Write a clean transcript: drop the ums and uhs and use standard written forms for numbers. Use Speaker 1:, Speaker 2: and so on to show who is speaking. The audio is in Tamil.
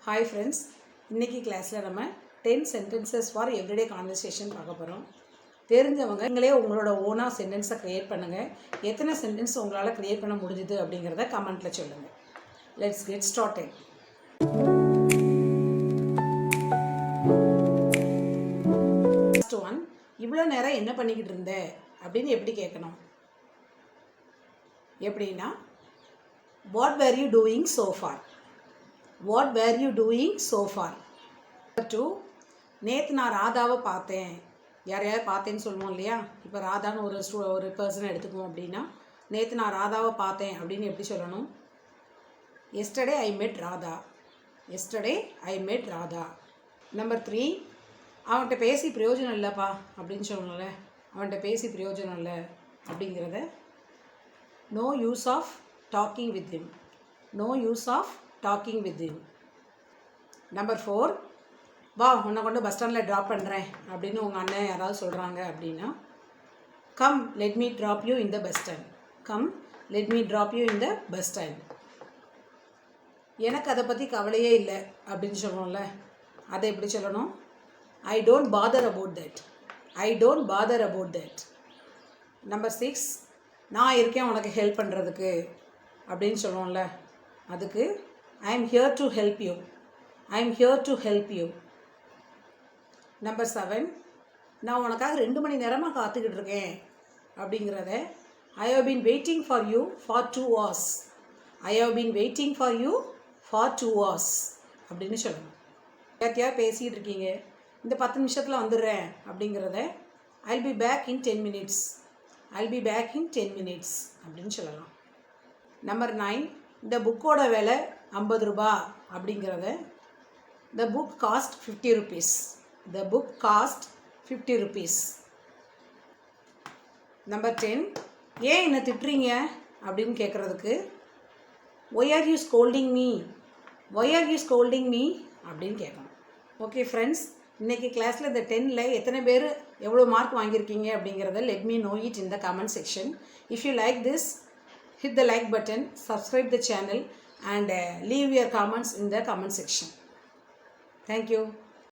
Speaker 1: ஹாய் ஃப்ரெண்ட்ஸ், இன்றைக்கி கிளாஸில் நம்ம 10 சென்டென்சஸ் ஃபார் எவ்ரிடே கான்வர்சேஷன் பார்க்க போகிறோம். தெரிஞ்சவங்க நீங்களே உங்களோட ஓனாக சென்டென்ஸை க்ரியேட் பண்ணுங்கள். எத்தனை சென்டென்ஸ் உங்களால் க்ரியேட் பண்ண முடிஞ்சுது அப்படிங்கிறத கமெண்ட்டில் சொல்லுங்கள். Let's get started. First one, இவ்வளோ நேரம் என்ன பண்ணிக்கிட்டு இருந்த அப்படின்னு எப்படி கேட்கணும்? எப்படின்னா, what were you doing so far? What were you doing so far? 2, நேற்று நான் ராதாவை பார்த்தேன். யாரையாவது பார்த்தேன்னு சொல்லுவோம் இல்லையா? இப்போ ராதான்னு ஒரு பர்சனை எடுத்துக்குவோம் அப்படின்னா, நேற்று நான் ராதாவை பார்த்தேன் அப்படின்னு எப்படி சொல்லணும்? Yesterday I met Radha. Yesterday I met Radha. Number 3, அவன்கிட்ட பேசி பிரயோஜனம் இல்லைப்பா அப்படின்னு சொல்லணும்ல. அவன்கிட்ட பேசி பிரயோஜனம் இல்லை அப்படிங்கிறத no use of talking with him. No use of talking with him. Number 4, வா உன்னை கொண்டு பஸ் ஸ்டாண்டில் ட்ராப் பண்ணுறேன் அப்படின்னு உங்கள் அண்ணன் யாராவது சொல்கிறாங்க அப்படின்னா, come let me drop you in the bus stand. Come let me drop you in the bus stand. எனக்கு அதை பற்றி கவலையே இல்லை அப்படின்னு சொல்லணும்ல, அதை எப்படி சொல்லணும்? I don't father about that. I don't father about that. Number 6, நான் இருக்கேன் உனக்கு ஹெல்ப் பண்ணுறதுக்கு அப்படின்னு சொல்லுவோம்ல, அதுக்கு I am here to help you. I am here to help you. Number 7, நான் உனக்காக 2 மணி நேரமாக காத்துக்கிட்டு இருக்கேன் அப்படிங்கிறத I have been waiting for you for 2 hours. I have been waiting for you for 2 hours அப்படின்னு சொல்லணும். யார்கிட்டயா பேசிகிட்டு இருக்கீங்க, இந்த 10 நிமிஷத்தில் வந்துடுறேன் அப்படிங்கிறத I'll be back in 10 minutes. I'll be back in 10 minutes அப்படின்னு சொல்லலாம். நம்பர் 9, இந்த புக்கோட விலை 50 ரூபா அப்படிங்கிறத the book cost 50 rupees. The book cost 50 rupees. Number 10, ஏன் என்னை திட்டுறீங்க அப்படின்னு கேட்குறதுக்கு why are you scolding me? Why are you scolding me அப்படின்னு கேட்கணும். ஓகே ஃப்ரெண்ட்ஸ், இன்றைக்கி கிளாஸில் இந்த 10ல் எத்தனை பேர் எவ்வளோ மார்க் வாங்கியிருக்கீங்க அப்படிங்கிறத let me know it in the comment section. If you like this, hit the like button, subscribe the channel and leave your comments in the comment section. Thank you.